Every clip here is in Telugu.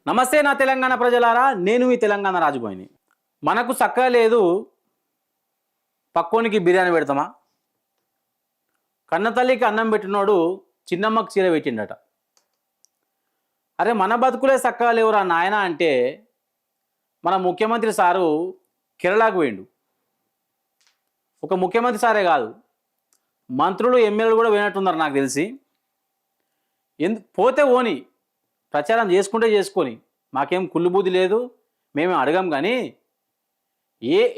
నమస్తే నా తెలంగాణ ప్రజలారా, నేను మీ తెలంగాణ రాజుబోయిని. మనకు సక్కగా లేదు, పక్కోనికి బిర్యానీ పెడతామా? కన్నతల్లికి అన్నం పెట్టినోడు చిన్నమ్మకు చీర పెట్టిండట. అరే మన బతుకులే సక్కగా లేవురా నాయన అంటే మన ముఖ్యమంత్రి సారు కేరళకు పోయిండు. ఒక ముఖ్యమంత్రి సారే కాదు, మంత్రులు ఎమ్మెల్యేలు కూడా పోయినట్టున్నారు నాకు తెలిసి. పోతే ఓని ప్రచారం చేసుకుంటే చేసుకొని, మాకేం కుళ్ళుబూది లేదు, మేమేం అడగం. కానీ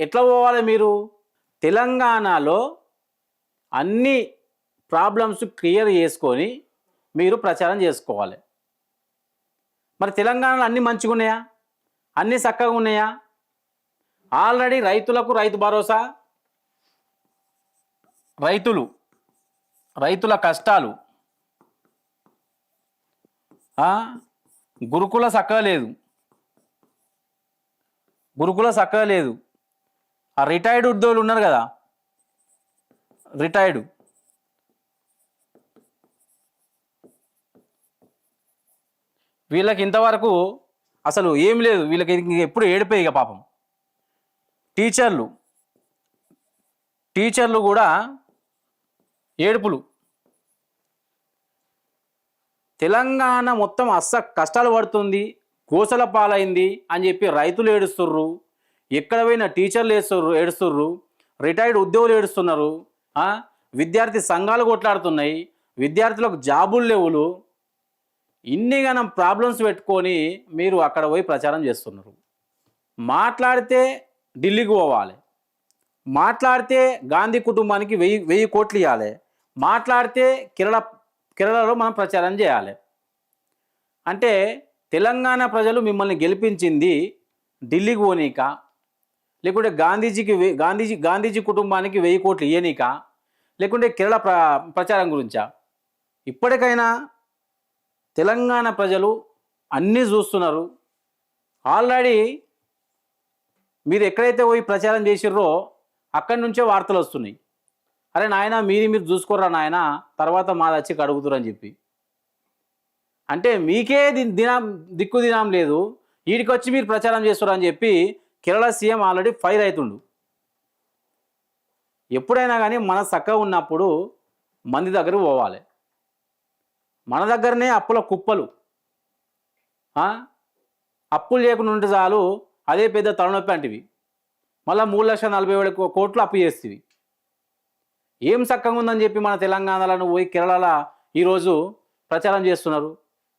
ఎట్లా పోవాలి మీరు? తెలంగాణలో అన్ని ప్రాబ్లమ్స్ క్లియర్ చేసుకొని మీరు ప్రచారం చేసుకోవాలి. మరి తెలంగాణలో అన్నీ మంచిగా ఉన్నాయా? అన్నీ చక్కగా ఉన్నాయా? ఆల్రెడీ రైతులకు రైతు భరోసా, రైతుల కష్టాలు, గురుకుల చక్కగా లేదు. ఆ రిటైర్డ్ ఉద్యోగులు ఉన్నారు కదా, రిటైర్డ్ వీళ్ళకి ఇంతవరకు అసలు ఏం లేదు. వీళ్ళకి ఎప్పుడు ఏడిపోయి ఇక పాపం. టీచర్లు కూడా ఏడుపులు. తెలంగాణ మొత్తం కష్టాలు పడుతుంది, గోసల పాలైంది అని చెప్పి రైతులు ఏడుస్తుర్రు, ఎక్కడ పోయినా టీచర్లు ఏడుస్తుర్రు, రిటైర్డ్ ఉద్యోగులు ఏడుస్తున్నారు, విద్యార్థి సంఘాలు కొట్లాడుతున్నాయి, విద్యార్థులకు జాబులు లేవులు. ఇన్ని గనం ప్రాబ్లమ్స్ పెట్టుకొని మీరు అక్కడ పోయి ప్రచారం చేస్తున్నారు. మాట్లాడితే ఢిల్లీకి పోవాలి, మాట్లాడితే గాంధీ కుటుంబానికి 1000 కోట్లు ఇవ్వాలి, మాట్లాడితే కేరళలో మనం ప్రచారం చేయాలి. అంటే తెలంగాణ ప్రజలు మిమ్మల్ని గెలిపించింది ఢిల్లీకి పోనీక, లేకుంటే గాంధీజీ కుటుంబానికి 1000 కోట్లు ఇయ్యనీక, లేకుంటే కేరళ ప్రచారం గురించా? ఇప్పటికైనా తెలంగాణ ప్రజలు అన్నీ చూస్తున్నారు. ఆల్రెడీ మీరు ఎక్కడైతే పోయి ప్రచారం చేసిర్రో అక్కడి నుంచే వార్తలు వస్తున్నాయి. అరే నాయన మీరు చూసుకోరా నాయన, తర్వాత మాది వచ్చి కడుగుతురని చెప్పి. అంటే మీకే దిక్కు దినం లేదు, వీడికి వచ్చి మీరు ప్రచారం చేస్తారని చెప్పి కేరళ సీఎం ఆల్రెడీ ఫైర్ అవుతుండు. ఎప్పుడైనా కానీ మన చక్కగా ఉన్నప్పుడు మంది దగ్గరకు పోవాలి. మన దగ్గరనే అప్పుల కుప్పలు. అప్పులు చేయకుండా ఉంటే చాలు, అదే పెద్ద తలనొప్పి అంటివి. మళ్ళీ 3,40,000 కోట్లు అప్పు చేస్తేవి. ఏం చక్కగా ఉందని చెప్పి మన తెలంగాణలో పోయి కేరళలో ఈరోజు ప్రచారం చేస్తున్నారు.